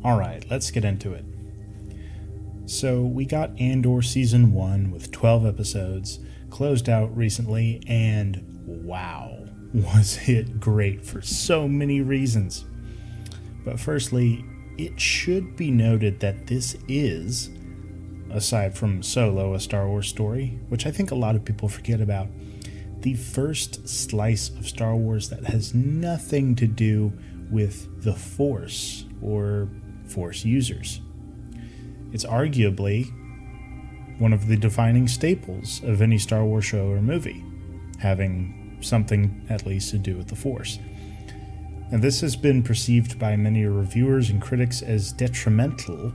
Alright, let's get into it. So, we got Andor Season 1 with 12 episodes, closed out recently, and wow, was it great for so many reasons. But firstly, it should be noted that this is, aside from Solo, a Star Wars story, which I think a lot of people forget about, the first slice of Star Wars that has nothing to do with the Force or Force users. It's arguably one of the defining staples of any Star Wars show or movie, having something at least to do with the Force. And this has been perceived by many reviewers and critics as detrimental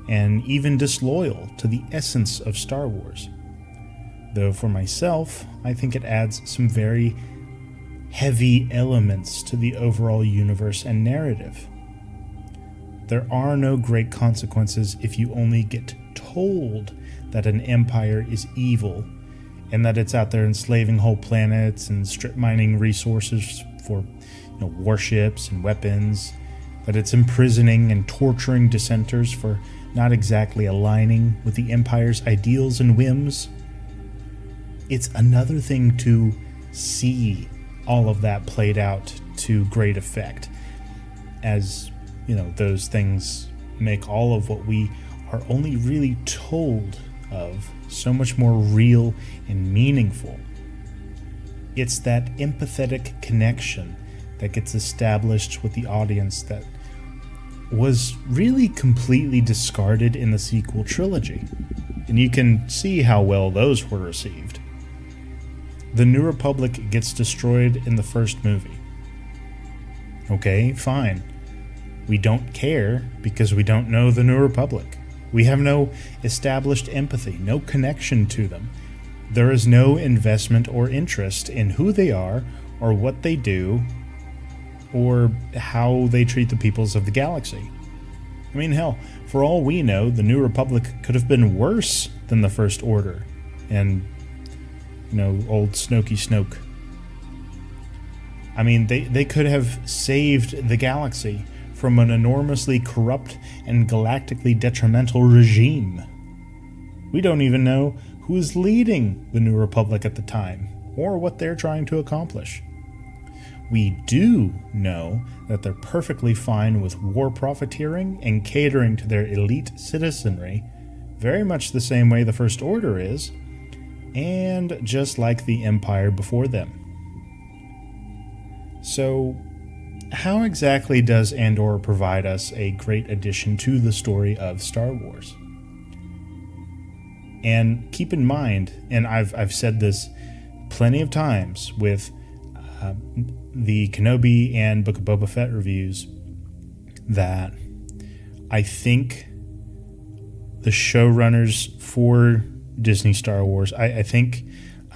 and even disloyal to the essence of Star Wars. Though for myself, I think it adds some very heavy elements to the overall universe and narrative. There are no great consequences if you only get told that an empire is evil and that it's out there enslaving whole planets and strip mining resources for warships and weapons, that it's imprisoning and torturing dissenters for not exactly aligning with the Empire's ideals and whims. It's another thing to see all of that played out to great effect, as those things make all of what we are only really told of so much more real and meaningful. It's that empathetic connection that gets established with the audience that was really completely discarded in the sequel trilogy. And you can see how well those were received. The New Republic gets destroyed in the first movie. Okay, fine. We don't care because we don't know the New Republic. We have no established empathy, no connection to them. There is no investment or interest in who they are or what they do or how they treat the peoples of the galaxy. I mean, hell, for all we know, the New Republic could have been worse than the First Order and, old Snokey Snoke. I mean, they could have saved the galaxy from an enormously corrupt and galactically detrimental regime. We don't even know who is leading the New Republic at the time, or what they're trying to accomplish. We do know that they're perfectly fine with war profiteering and catering to their elite citizenry, very much the same way the First Order is, and just like the Empire before them. So, how exactly does Andor provide us a great addition to the story of Star Wars? And keep in mind, and I've said this plenty of times with the Kenobi and Book of Boba Fett reviews, that I think the showrunners for Disney Star Wars, I think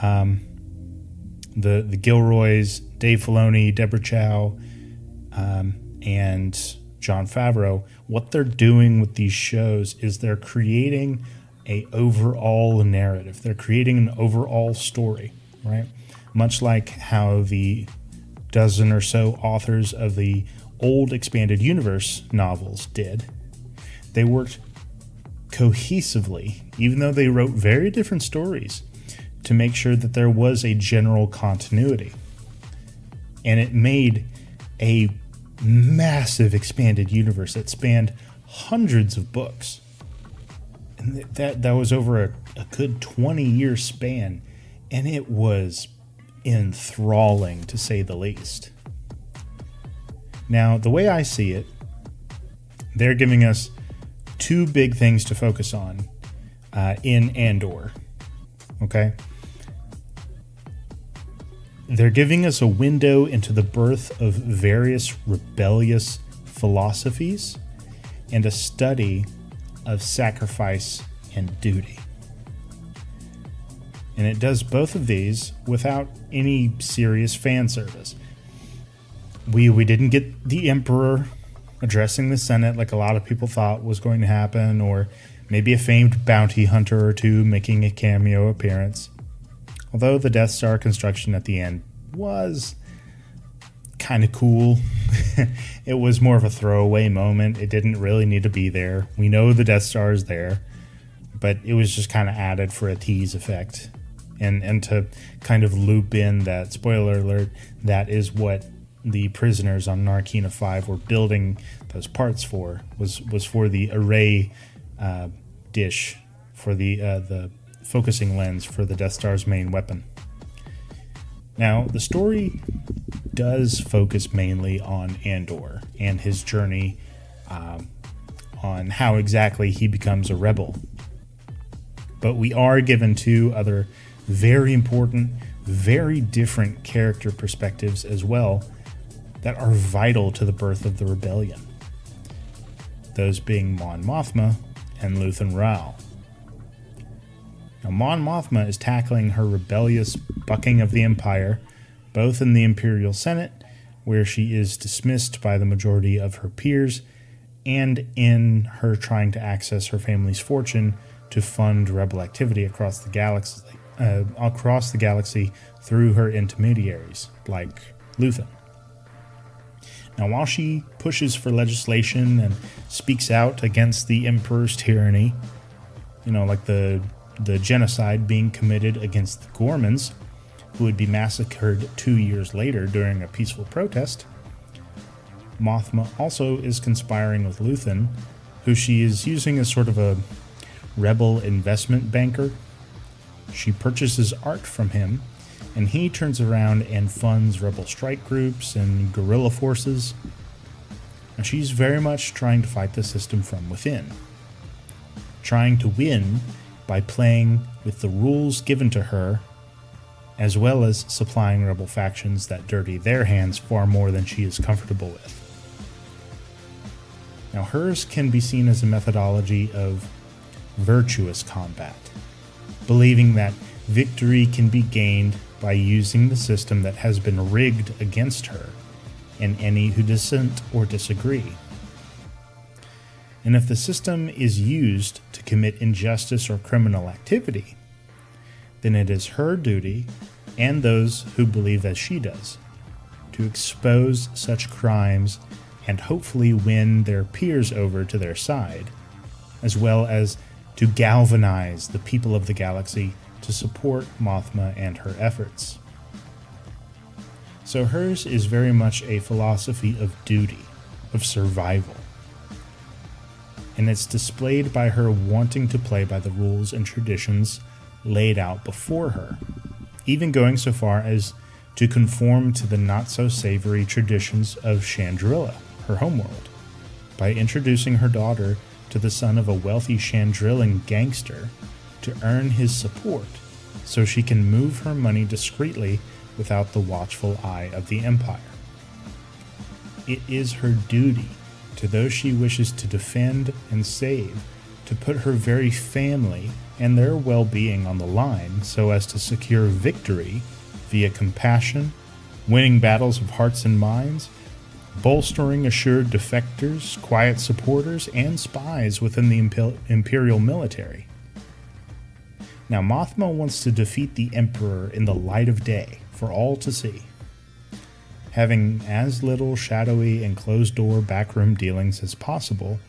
the Gilroys, Dave Filoni, Deborah Chow, and Jon Favreau, what they're doing with these shows is they're creating a overall narrative. They're creating an overall story, right? Much like how the dozen or so authors of the old Expanded Universe novels did. They worked cohesively, even though they wrote very different stories, to make sure that there was a general continuity. And it made a massive expanded universe that spanned hundreds of books. And that was over a good 20-year span, and it was enthralling, to say the least. Now, the way I see it, they're giving us two big things to focus on in Andor. Okay? They're giving us a window into the birth of various rebellious philosophies and a study of sacrifice and duty. And it does both of these without any serious fan service. We didn't get the Emperor addressing the Senate like a lot of people thought was going to happen, or maybe a famed bounty hunter or two making a cameo appearance. Although the Death Star construction at the end was kind of cool. It was more of a throwaway moment. It didn't really need to be there. We know the Death Star is there, but it was just kind of added for a tease effect. And to kind of loop in that, spoiler alert, that is what the prisoners on Narkina 5 were building those parts for, was for the array dish, for the focusing lens for the Death Star's main weapon. Now, the story does focus mainly on Andor and his journey on how exactly he becomes a rebel. But we are given two other very important, very different character perspectives as well that are vital to the birth of the rebellion. Those being Mon Mothma and Luthen Rael. Now, Mon Mothma is tackling her rebellious bucking of the Empire, both in the Imperial Senate, where she is dismissed by the majority of her peers, and in her trying to access her family's fortune to fund rebel activity across the galaxy through her intermediaries, like Luthen. Now, while she pushes for legislation and speaks out against the Emperor's tyranny, like the genocide being committed against the Gormans, who would be massacred 2 years later during a peaceful protest, Mothma also is conspiring with Luthen, who she is using as sort of a rebel investment banker. She purchases art from him, and he turns around and funds rebel strike groups and guerrilla forces. And she's very much trying to fight the system from within, trying to win by playing with the rules given to her, as well as supplying rebel factions that dirty their hands far more than she is comfortable with. Now, hers can be seen as a methodology of virtuous combat, believing that victory can be gained by using the system that has been rigged against her and any who dissent or disagree. And if the system is used to commit injustice or criminal activity, then it is her duty, and those who believe as she does, to expose such crimes and hopefully win their peers over to their side, as well as to galvanize the people of the galaxy to support Mothma and her efforts. So hers is very much a philosophy of duty, of survival. And it's displayed by her wanting to play by the rules and traditions laid out before her, even going so far as to conform to the not-so-savory traditions of Chandrilla, her homeworld, by introducing her daughter to the son of a wealthy Chandrillan gangster to earn his support so she can move her money discreetly without the watchful eye of the Empire. It is her duty to those she wishes to defend and save to put her very family and their well-being on the line so as to secure victory via compassion, winning battles of hearts and minds, bolstering assured defectors, quiet supporters, and spies within the Imperial military. Now, Mothma wants to defeat the Emperor in the light of day for all to see, having as little shadowy and closed-door backroom dealings as possible,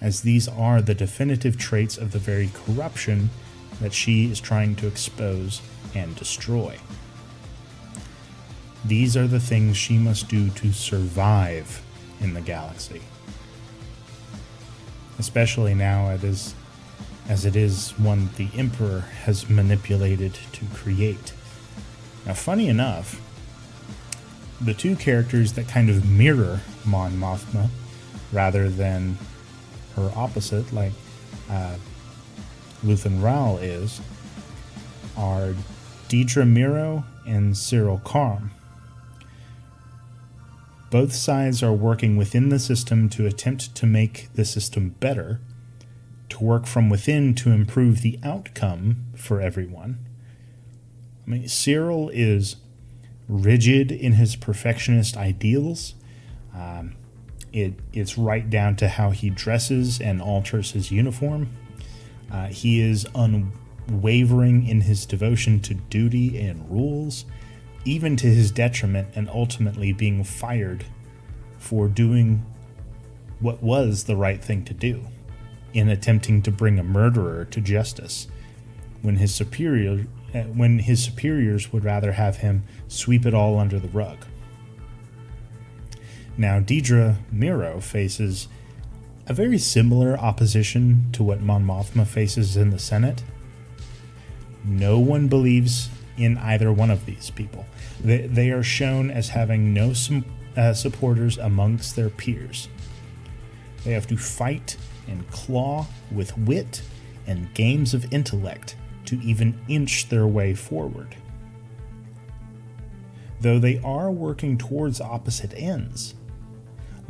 as these are the definitive traits of the very corruption that she is trying to expose and destroy. These are the things she must do to survive in the galaxy, especially now as it is one the Emperor has manipulated to create. Now, funny enough, the two characters that kind of mirror Mon Mothma rather than her opposite, like Luthen Rael is, are Deidre Miro and Cyril Karm. Both sides are working within the system to attempt to make the system better, to work from within to improve the outcome for everyone. I mean, Cyril is rigid in his perfectionist ideals. It's right down to how he dresses and alters his uniform. He is unwavering in his devotion to duty and rules. even to his detriment and ultimately being fired for doing what was the right thing to do in attempting to bring a murderer to justice when his superiors would rather have him sweep it all under the rug. Now, Dedra Meero faces a very similar opposition to what Mon Mothma faces in the Senate. No one believes in either one of these people. They are shown as having no supporters amongst their peers. They have to fight and claw with wit and games of intellect to even inch their way forward. Though they are working towards opposite ends,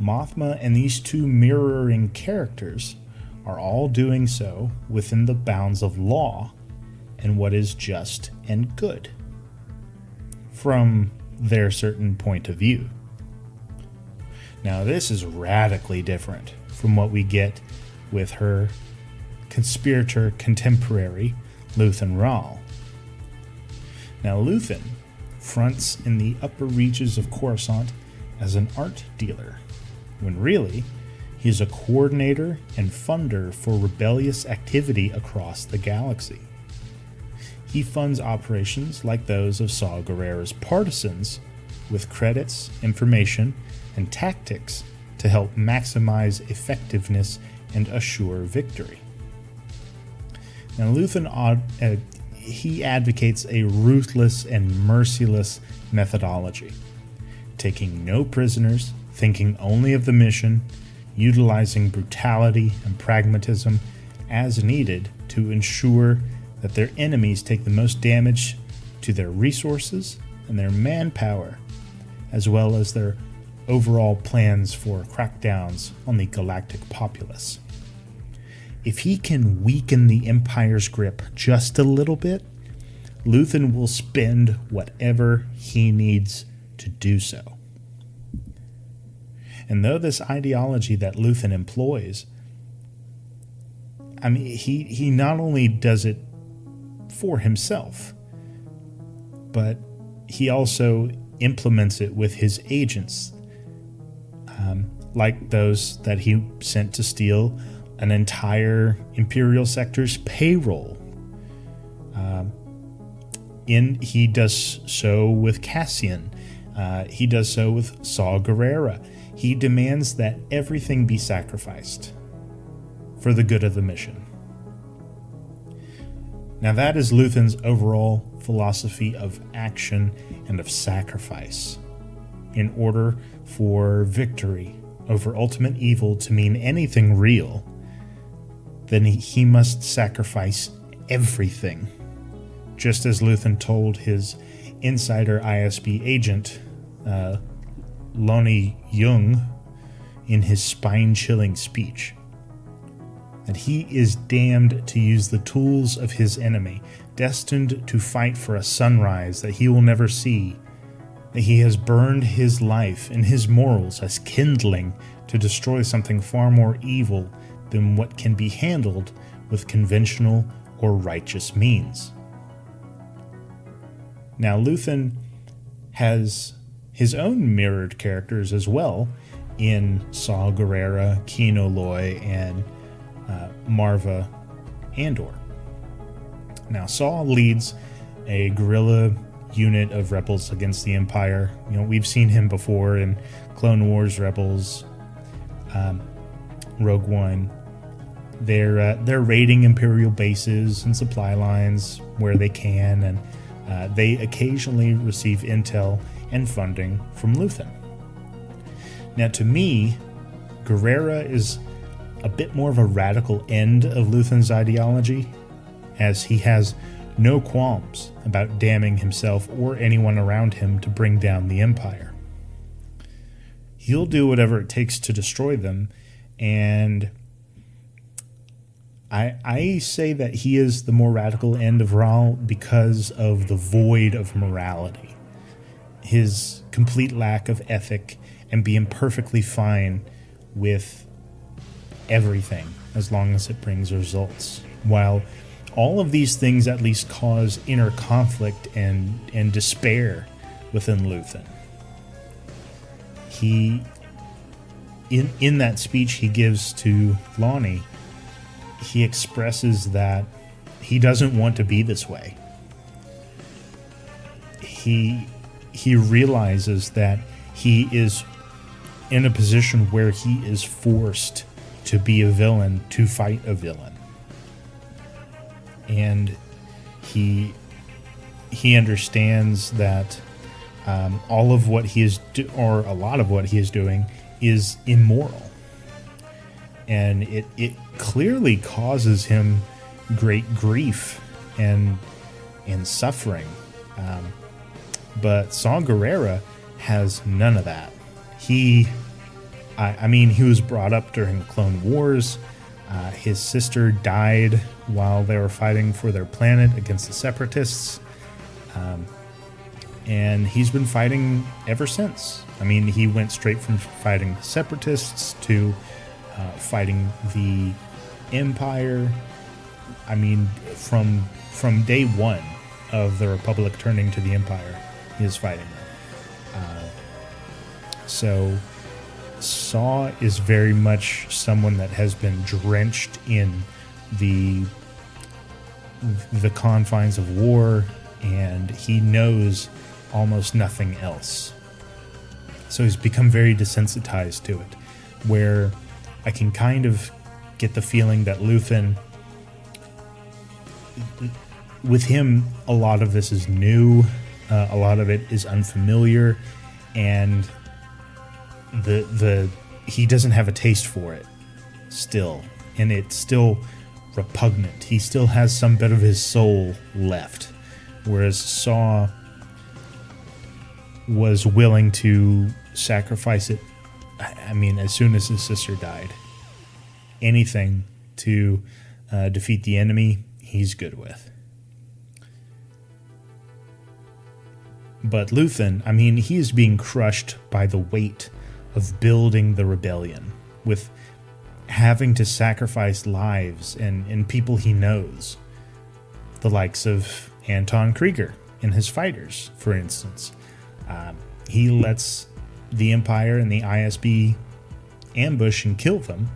Mothma and these two mirroring characters are all doing so within the bounds of law and what is just and good from their certain point of view. Now, this is radically different from what we get with her conspirator contemporary, Luthen Raal. Now, Luthen fronts in the upper reaches of Coruscant as an art dealer, when really, he is a coordinator and funder for rebellious activity across the galaxy. He funds operations like those of Saw Gerrera's partisans with credits, information, and tactics to help maximize effectiveness and assure victory. Now, Luthen he advocates a ruthless and merciless methodology, taking no prisoners, thinking only of the mission, utilizing brutality and pragmatism as needed to ensure that their enemies take the most damage to their resources and their manpower, as well as their overall plans for crackdowns on the galactic populace. If he can weaken the Empire's grip just a little bit, Luthen will spend whatever he needs to do so. And though this ideology that Luthen employs, he not only does it for himself, but he also implements it with his agents, like those that he sent to steal an entire Imperial sector's payroll. He does so with Cassian. He does so with Saw Gerrera. He demands that everything be sacrificed for the good of the mission. Now, that is Luthen's overall philosophy of action and of sacrifice. In order for victory over ultimate evil to mean anything real, then he must sacrifice everything, just as Luthen told his insider ISB agent, Loni Jung, in his spine-chilling speech, that he is damned to use the tools of his enemy, destined to fight for a sunrise that he will never see, that he has burned his life and his morals as kindling to destroy something far more evil than what can be handled with conventional or righteous means. Now, Luthen has his own mirrored characters as well in Saw Gerrera, Kino Loy, and Marva Andor. Now, Saw leads a guerrilla unit of rebels against the Empire. We've seen him before in Clone Wars, Rebels, Rogue One. They're raiding Imperial bases and supply lines where they can, and they occasionally receive intel and funding from Luthen. Now, to me, Gerrera is a bit more of a radical end of Luthen's ideology, as he has no qualms about damning himself or anyone around him to bring down the Empire. He'll do whatever it takes to destroy them, and I say that he is the more radical end of Raal because of the void of morality, his complete lack of ethic, and being perfectly fine with everything as long as it brings results. While all of these things at least cause inner conflict and despair within Luthen. He, in that speech he gives to Lonnie, he expresses that he doesn't want to be this way. He realizes that he is in a position where he is forced to be a villain, to fight a villain. And he understands that all of what he is, or a lot of what he is doing, is immoral. And it clearly causes him great grief and suffering. But Saw Gerrera has none of that. He was brought up during the Clone Wars. His sister died while they were fighting for their planet against the Separatists. And he's been fighting ever since. He went straight from fighting the Separatists to fighting the Empire. From day one of the Republic turning to the Empire, he is fighting them. So Saw is very much someone that has been drenched in the confines of war, and he knows almost nothing else. So he's become very desensitized to it, where I can kind of get the feeling that Luthen, with him, a lot of this is new, a lot of it is unfamiliar, and he doesn't have a taste for it still, and it's still repugnant. He still has some bit of his soul left, whereas Saw was willing to sacrifice it. As soon as his sister died, anything to defeat the enemy, he's good with. But Luthen, he is being crushed by the weight of building the rebellion, with having to sacrifice lives and people he knows, the likes of Anton Krieger and his fighters, for instance. He lets the Empire and the ISB ambush and kill them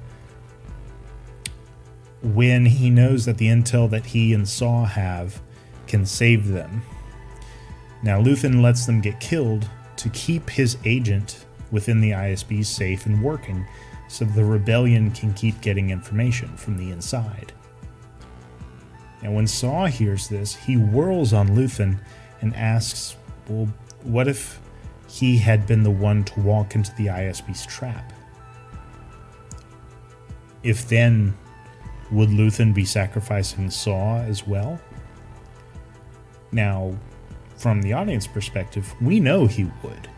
when he knows that the intel that he and Saw have can save them. Now, Luthen lets them get killed to keep his agent within the ISB safe and working, so the rebellion can keep getting information from the inside. And when Saw hears this, he whirls on Luthen and asks, well, what if he had been the one to walk into the ISB's trap? If then, would Luthen be sacrificing Saw as well? Now, from the audience perspective, we know he would.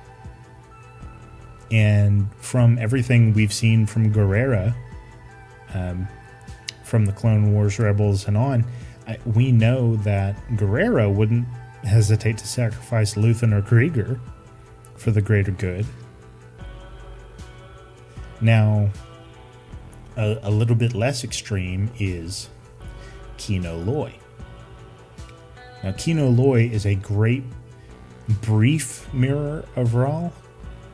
And from everything we've seen from Gerrera, from the Clone Wars, Rebels, and on, we know that Gerrera wouldn't hesitate to sacrifice Luthen or Krieger for the greater good. Now, a little bit less extreme is Kino Loy. Now, Kino Loy is a great brief mirror of Raw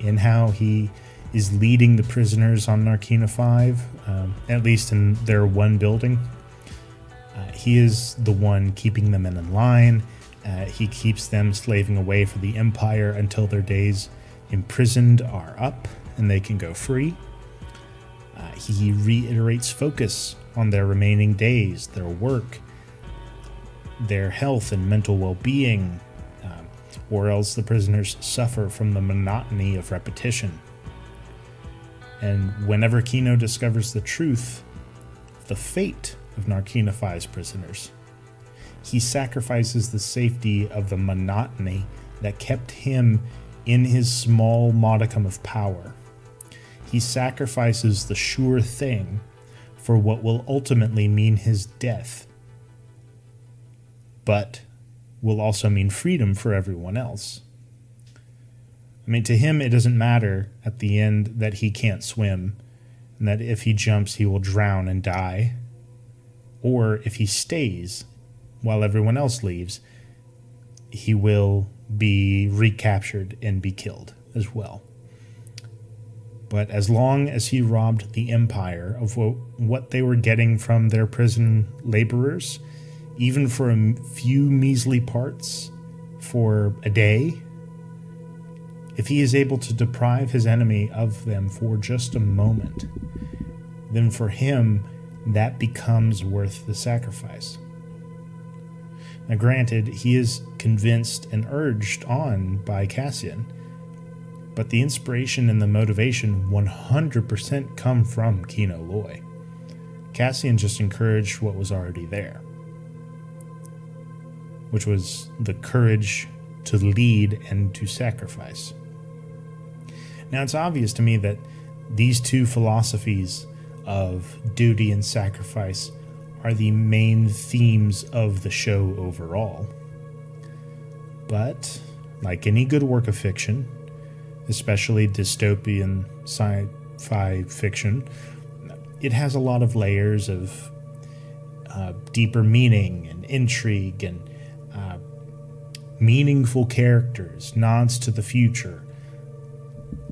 in how he is leading the prisoners on Narkina 5, at least in their one building. He is the one keeping them in line. He keeps them slaving away for the Empire until their days imprisoned are up and they can go free. He reiterates focus on their remaining days, their work, their health and mental well-being, or else the prisoners suffer from the monotony of repetition. And whenever Kino discovers the truth, the fate of Narkina 5's prisoners, he sacrifices the safety of the monotony that kept him in his small modicum of power. He sacrifices the sure thing for what will ultimately mean his death, but will also mean freedom for everyone else. To him, it doesn't matter at the end that he can't swim, and that if he jumps, he will drown and die. Or if he stays while everyone else leaves, he will be recaptured and be killed as well. But as long as he robbed the Empire of what they were getting from their prison laborers, even for a few measly parts for a day, if he is able to deprive his enemy of them for just a moment, then for him, that becomes worth the sacrifice. Now, granted, he is convinced and urged on by Cassian, but the inspiration and the motivation 100% come from Kino Loy. Cassian just encouraged what was already there, which was the courage to lead and to sacrifice. Now, it's obvious to me that these two philosophies of duty and sacrifice are the main themes of the show overall. But, like any good work of fiction, especially dystopian sci-fi fiction, it has a lot of layers of deeper meaning and intrigue and meaningful characters, nods to the future.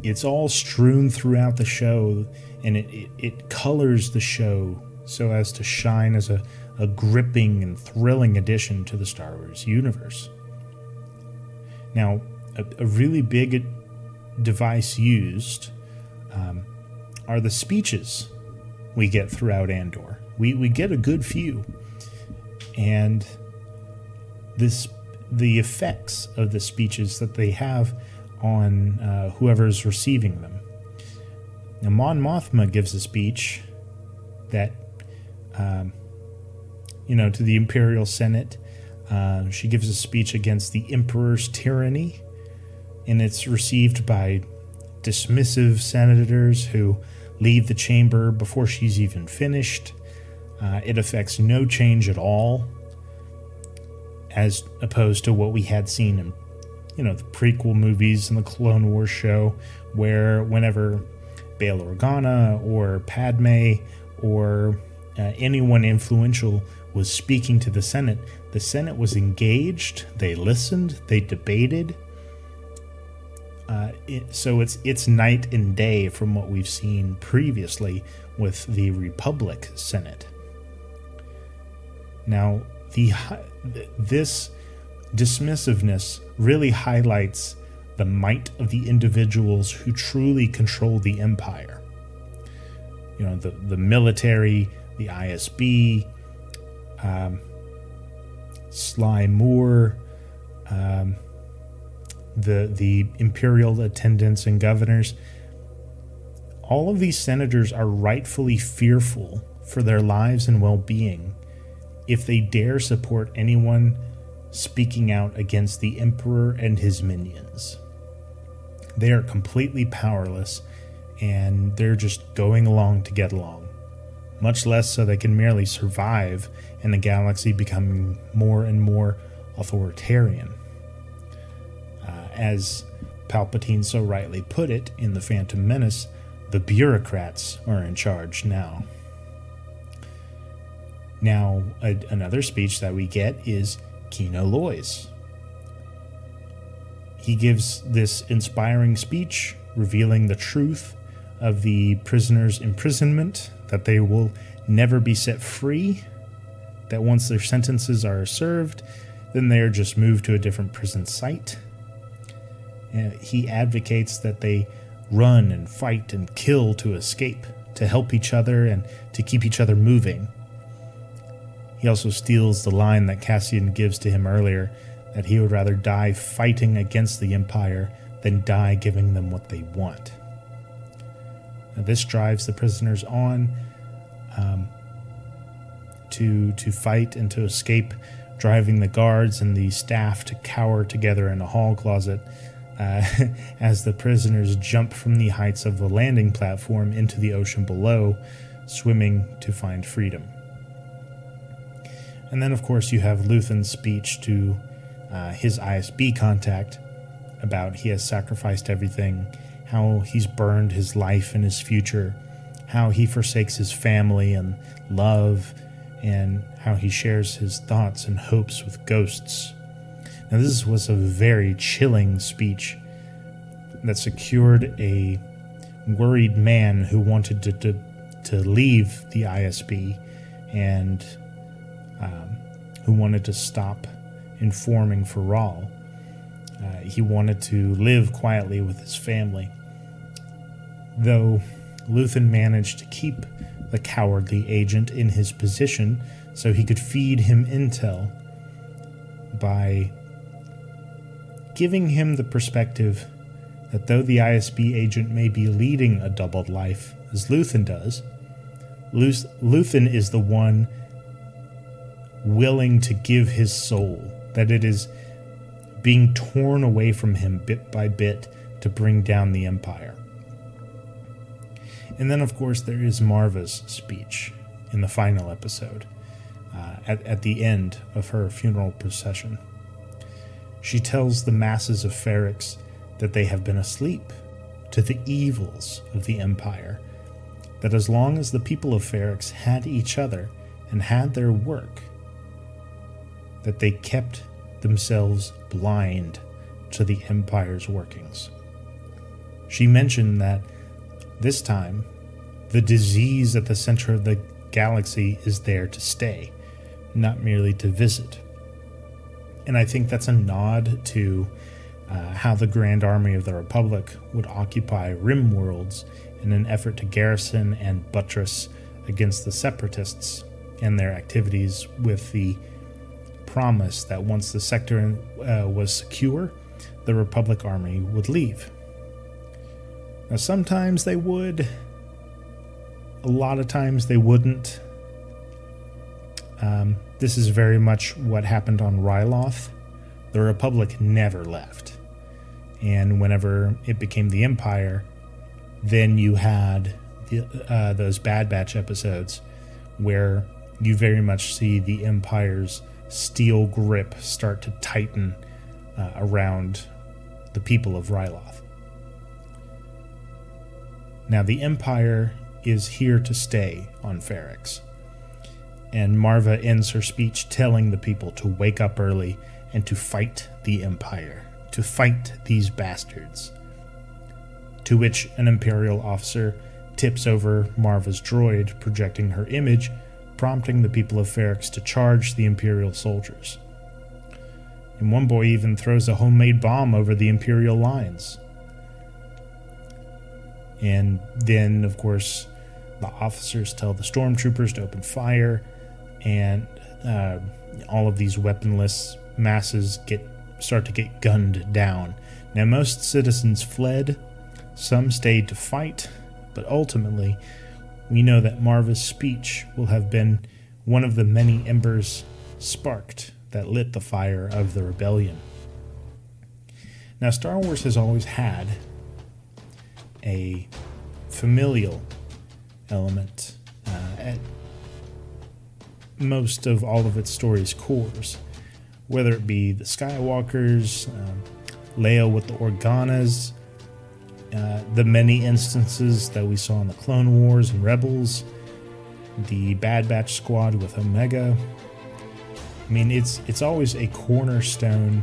It's all strewn throughout the show, and it colors the show so as to shine as a gripping and thrilling addition to the Star Wars universe. Now, a really big device used are the speeches we get throughout Andor. We get a good few, and the effects of the speeches that they have on whoever's receiving them. Now, Mon Mothma gives a speech that, to the Imperial Senate. She gives a speech against the Emperor's tyranny, and it's received by dismissive senators who leave the chamber before she's even finished. It affects no change at all, as opposed to what we had seen in, the prequel movies and the Clone Wars show, where whenever Bail Organa or Padme or anyone influential was speaking to the Senate was engaged, they listened, they debated. So it's night and day from what we've seen previously with the Republic Senate. Now, this dismissiveness really highlights the might of the individuals who truly control the Empire. The military, the ISB, Sly Moore, the imperial attendants and governors. All of these senators are rightfully fearful for their lives and well-being if they dare support anyone speaking out against the Emperor and his minions. They are completely powerless, and they're just going along to get along, much less so they can merely survive in a galaxy becoming more and more authoritarian. As Palpatine so rightly put it in The Phantom Menace, the bureaucrats are in charge now. Now, another speech that we get is Kino Loy's. He gives this inspiring speech revealing the truth of the prisoners' imprisonment, that they will never be set free, that once their sentences are served, then they are just moved to a different prison site. He advocates that they run and fight and kill to escape, to help each other and to keep each other moving. He also steals the line that Cassian gives to him earlier, that he would rather die fighting against the Empire than die giving them what they want. Now, this drives the prisoners on to fight and to escape, driving the guards and the staff to cower together in a hall closet as the prisoners jump from the heights of the landing platform into the ocean below, swimming to find freedom. And then, of course, you have Luthen's speech to his ISB contact about he has sacrificed everything, how he's burned his life and his future, how he forsakes his family and love, and how he shares his thoughts and hopes with ghosts. Now, this was a very chilling speech that secured a worried man who wanted to leave the ISB and who wanted to stop informing for Rawl. He wanted to live quietly with his family. Though Luthen managed to keep the cowardly agent in his position so he could feed him intel by giving him the perspective that though the ISB agent may be leading a doubled life, as Luthen does, Luthen is the one willing to give his soul, that it is being torn away from him bit by bit to bring down the Empire. And then, of course, there is Marva's speech in the final episode, at the end of her funeral procession. She tells the masses of Ferrix that they have been asleep to the evils of the Empire, that as long as the people of Ferrix had each other and had their work, that they kept themselves blind to the Empire's workings. She mentioned that this time, the disease at the center of the galaxy is there to stay, not merely to visit. And I think that's a nod to how the Grand Army of the Republic would occupy rim worlds in an effort to garrison and buttress against the Separatists and their activities, with the promise that once the sector was secure, the Republic Army would leave. Now, sometimes they would, a lot of times they wouldn't. This is very much what happened on Ryloth. The Republic never left. And whenever it became the Empire, then you had those Bad Batch episodes where you very much see the Empire's steel grip start to tighten around the people of Ryloth. Now, the Empire is here to stay on Ferrix, and Marva ends her speech telling the people to wake up early and to fight the Empire, to fight these bastards. To which an Imperial officer tips over Marva's droid, projecting her image, prompting the people of Ferrix to charge the Imperial soldiers. And one boy even throws a homemade bomb over the Imperial lines. And then, of course, the officers tell the stormtroopers to open fire, and all of these weaponless masses start to get gunned down. Now, most citizens fled, some stayed to fight, but ultimately, we know that Marva's speech will have been one of the many embers sparked that lit the fire of the rebellion. Now, Star Wars has always had a familial element at most of all of its story's cores, whether it be the Skywalkers, Leia with the Organas, the many instances that we saw in the Clone Wars and Rebels, the Bad Batch squad with Omega. I mean, it's always a cornerstone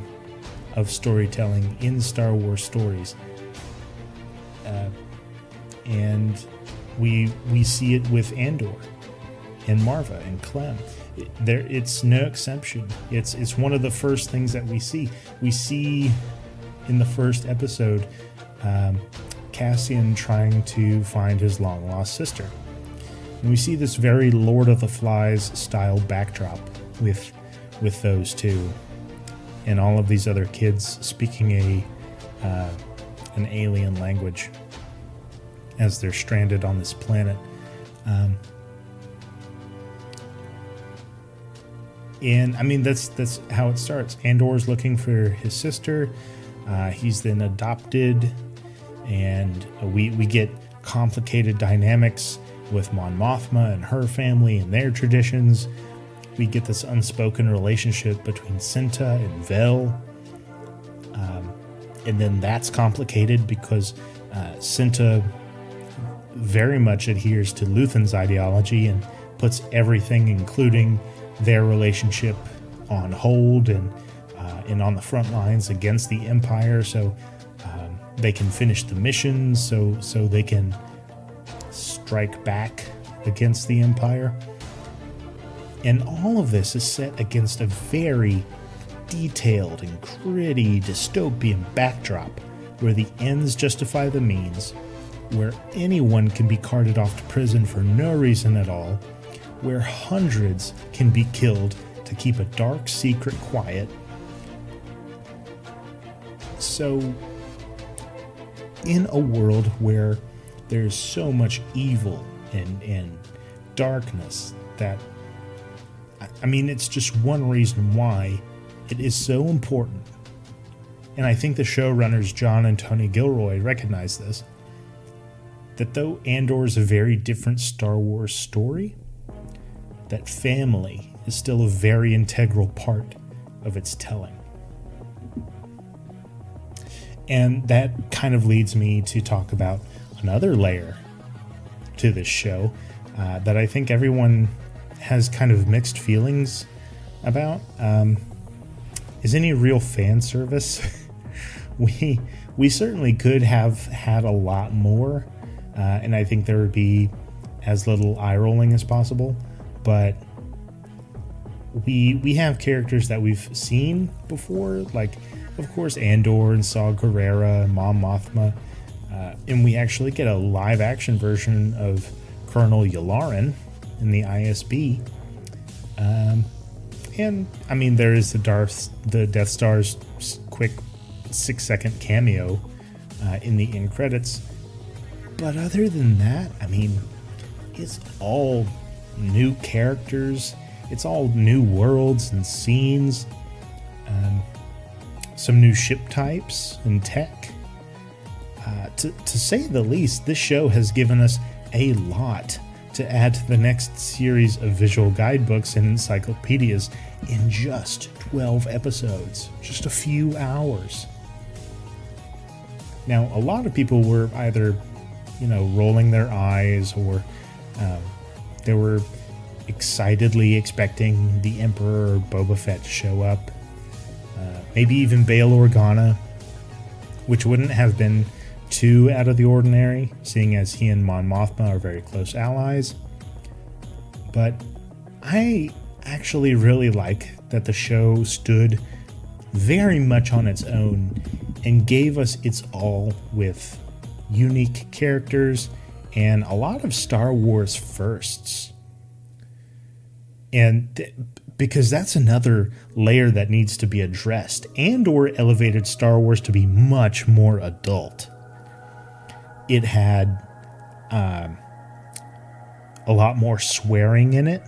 of storytelling in Star Wars stories, and we see it with Andor and Marva and Clem. It's no exception. It's one of the first things that we see. We see in the first episode Cassian trying to find his long-lost sister. And we see this very Lord of the Flies style backdrop with those two, and all of these other kids speaking an alien language as they're stranded on this planet. And I mean, that's how it starts. Andor's looking for his sister. He's then adopted, and we get complicated dynamics with Mon Mothma and her family and their traditions. We get this unspoken relationship between Cinta and Vel. And then that's complicated because Cinta very much adheres to Luthen's ideology and puts everything, including their relationship, on hold, and and on the front lines against the Empire, so they can finish the missions, so they can strike back against the Empire. And all of this is set against a very detailed and gritty dystopian backdrop where the ends justify the means, where anyone can be carted off to prison for no reason at all, where hundreds can be killed to keep a dark secret quiet. So, in a world where there's so much evil and darkness that, I mean, it's just one reason why it is so important. And I think the showrunners John and Tony Gilroy recognize this, that though Andor is a very different Star Wars story, that family is still a very integral part of its telling. And that kind of leads me to talk about another layer to this show that I think everyone has kind of mixed feelings about. Is any real fan service? We certainly could have had a lot more, and I think there would be as little eye rolling as possible. But we have characters that we've seen before, like, of course, Andor and Saw Gerrera and Mon Mothma, and we actually get a live action version of Colonel Yularen in the ISB. And I mean, there is the Death Star's quick 6-second cameo in the end credits. But other than that, I mean, it's all new characters. It's all new worlds and scenes. Some new ship types and tech. To say the least, this show has given us a lot to add to the next series of visual guidebooks and encyclopedias in just 12 episodes, just a few hours. Now, a lot of people were either, rolling their eyes, or they were excitedly expecting the Emperor or Boba Fett to show up. Maybe even Bail Organa, which wouldn't have been too out of the ordinary, seeing as he and Mon Mothma are very close allies. But I actually really like that the show stood very much on its own and gave us its all with unique characters and a lot of Star Wars firsts. And because that's another layer that needs to be addressed. Andor elevated Star Wars to be much more adult. It had a lot more swearing in it.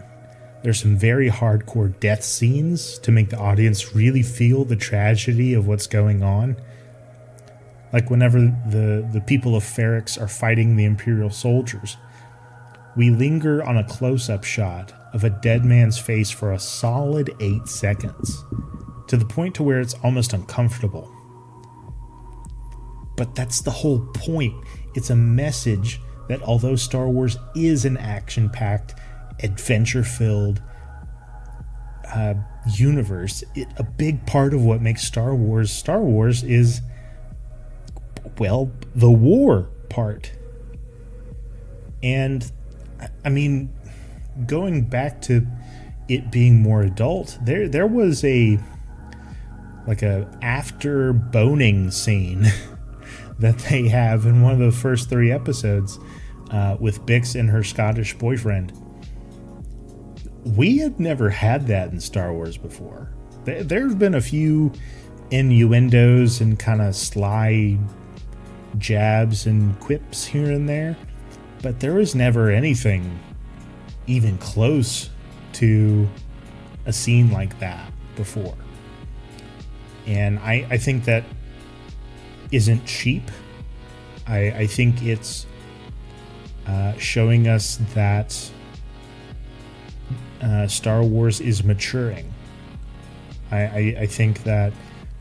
There's some very hardcore death scenes to make the audience really feel the tragedy of what's going on. Like whenever the people of Ferrix are fighting the Imperial soldiers, we linger on a close-up shot of a dead man's face for a solid 8 seconds, to the point to where it's almost uncomfortable. But that's the whole point. It's a message that although Star Wars is an action-packed, adventure-filled universe, a big part of what makes Star Wars is, well, the war part. And, I mean, going back to it being more adult, there was a after boning scene that they have in one of the first 3 episodes with Bix and her Scottish boyfriend. We had never had that in Star Wars before. There have been a few innuendos and kind of sly jabs and quips here and there, but there was never anything even close to a scene like that before. And I think that isn't cheap. I think it's showing us that Star Wars is maturing. I think that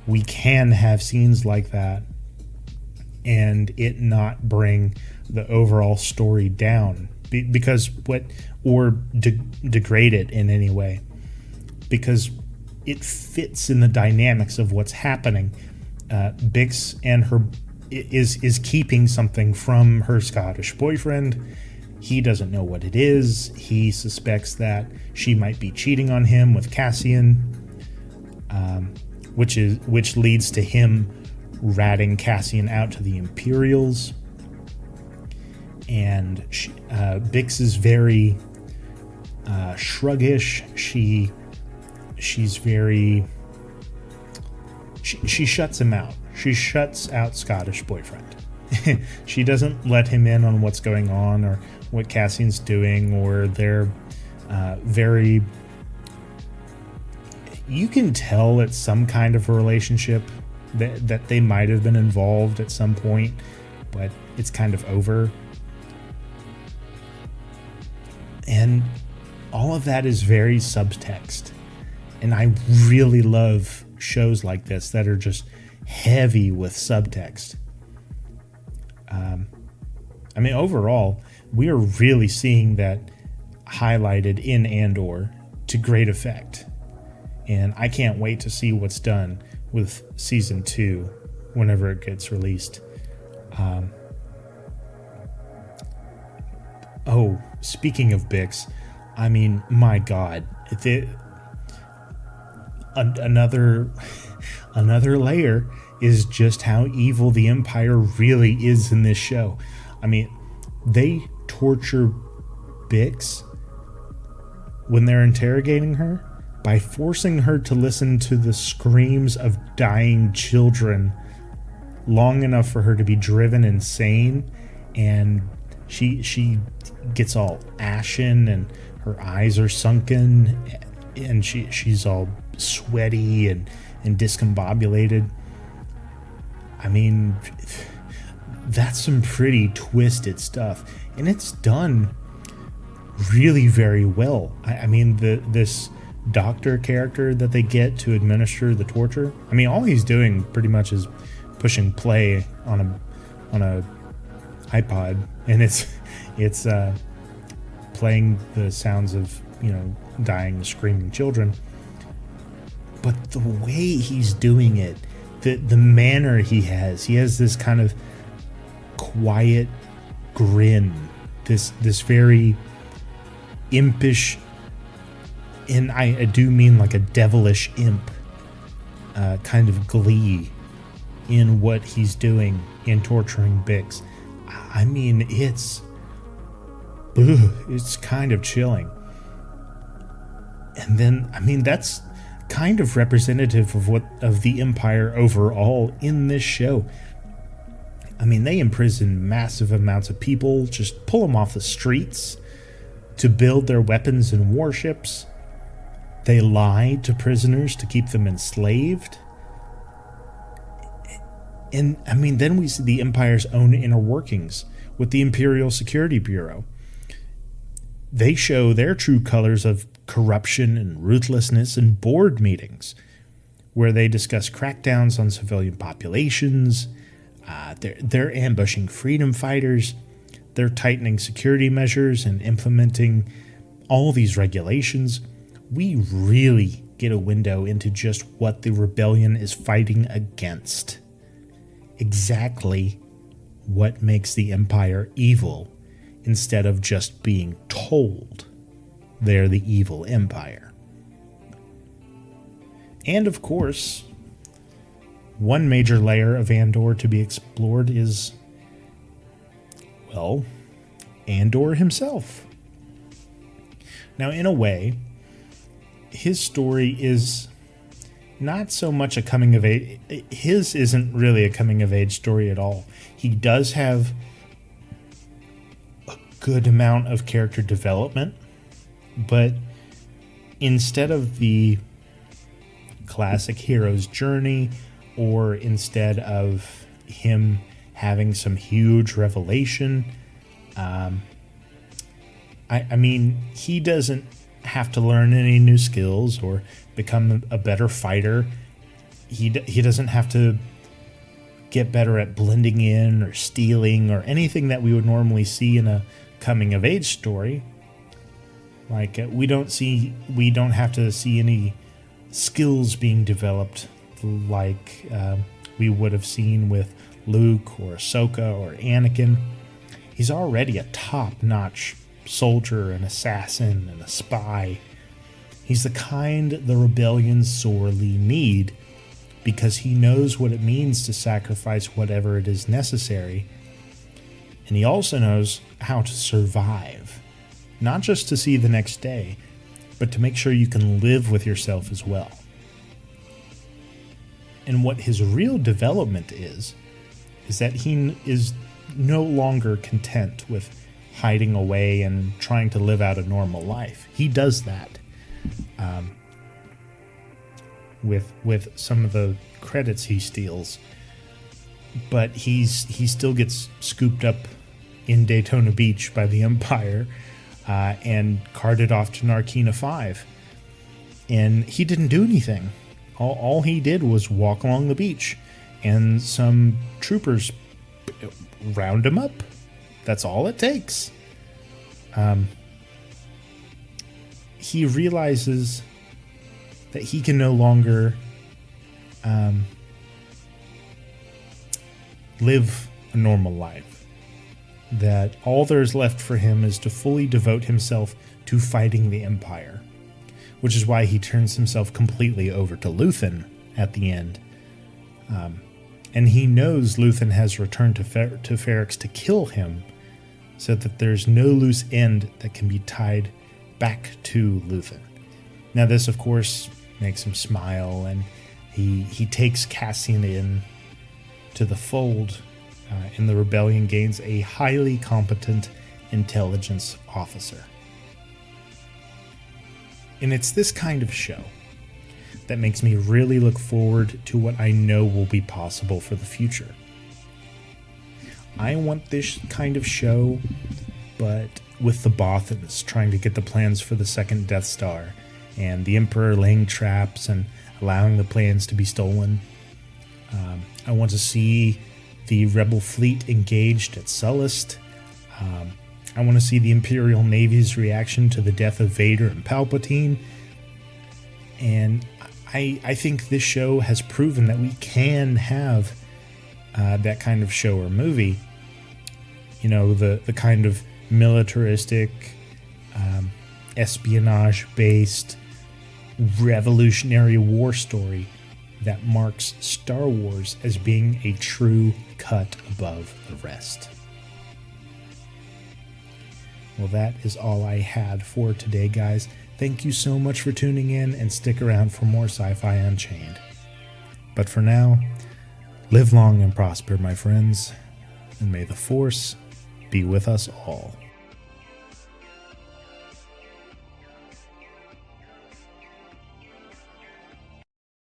we can have scenes like that and it not bring the overall story down degrade it in any way, because it fits in the dynamics of what's happening. Bix and her is keeping something from her Scottish boyfriend. He doesn't know what it is. He suspects that she might be cheating on him with Cassian, which leads to him ratting Cassian out to the Imperials. And Bix is very shruggish. She's very. She shuts him out. She shuts out Scottish boyfriend. She doesn't let him in on what's going on or what Cassian's doing, or they're very. You can tell it's some kind of a relationship that they might have been involved at some point, but it's kind of over. And all of that is very subtext. And I really love shows like this that are just heavy with subtext. I mean, overall, we are really seeing that highlighted in Andor to great effect. And I can't wait to see what's done with Season 2 whenever it gets released. Speaking of Bix, I mean, my God. Another layer is just how evil the Empire really is in this show. I mean, they torture Bix when they're interrogating her by forcing her to listen to the screams of dying children long enough for her to be driven insane, and she gets all ashen and her eyes are sunken and she's all sweaty and discombobulated. I mean, that's some pretty twisted stuff, and it's done really very well. I mean, this doctor character that they get to administer the torture, I mean, all he's doing pretty much is pushing play on a iPod, and it's playing the sounds of, dying, screaming children. But the way he's doing it, the manner he has this kind of quiet grin, this very impish, and I do mean like a devilish imp kind of glee in what he's doing in torturing Bix. I mean, it's kind of chilling. And then, I mean, that's kind of representative of the Empire overall in this show. I mean, they imprison massive amounts of people, just pull them off the streets to build their weapons and warships. They lie to prisoners to keep them enslaved. And, I mean, then we see the Empire's own inner workings with the Imperial Security Bureau. They show their true colors of corruption and ruthlessness in board meetings, where they discuss crackdowns on civilian populations. They're ambushing freedom fighters. They're tightening security measures and implementing all these regulations. We really get a window into just what the rebellion is fighting against. Exactly what makes the Empire evil, instead of just being told they're the evil Empire. And of course, one major layer of Andor to be explored is, well, Andor himself. Now, in a way, his story is not so much a coming of age. His isn't really a coming of age story at all. He does have a good amount of character development, but instead of the classic hero's journey, or instead of him having some huge revelation, I mean, he doesn't have to learn any new skills or become a better fighter. He doesn't have to get better at blending in or stealing or anything that we would normally see in a coming of age story. Like, we don't have to see any skills being developed like we would have seen with Luke or Ahsoka or Anakin. He's already a top-notch soldier, an assassin, and a spy. He's the kind the rebellions sorely need, because he knows what it means to sacrifice whatever it is necessary. And he also knows how to survive, not just to see the next day, but to make sure you can live with yourself as well. And what his real development is that he is no longer content with hiding away and trying to live out a normal life. He does that with some of the credits he steals, but he still gets scooped up in Daytona Beach by the Empire and carted off to Narkina 5. And he didn't do anything. All he did was walk along the beach, and some troopers round him up. That's all it takes. He realizes that he can no longer live a normal life. That all there's left for him is to fully devote himself to fighting the Empire, which is why he turns himself completely over to Luthen at the end. And he knows Luthen has returned to Ferrix to kill him, so that there's no loose end that can be tied back to Luthen. Now this, of course, makes him smile, and he takes Cassian in to the fold, and the rebellion gains a highly competent intelligence officer. And it's this kind of show that makes me really look forward to what I know will be possible for the future. I want this kind of show, but with the Bothans trying to get the plans for the second Death Star, and the Emperor laying traps and allowing the plans to be stolen. I want to see the Rebel fleet engaged at Sullust. I want to see the Imperial Navy's reaction to the death of Vader and Palpatine. And I think this show has proven that we can have that kind of show or movie. You know, the kind of militaristic, espionage-based, revolutionary war story that marks Star Wars as being a true cut above the rest. Well, that is all I had for today, guys. Thank you so much for tuning in, and stick around for more Sci-Fi Unchained. But for now, live long and prosper, my friends, and may the Force be with us all.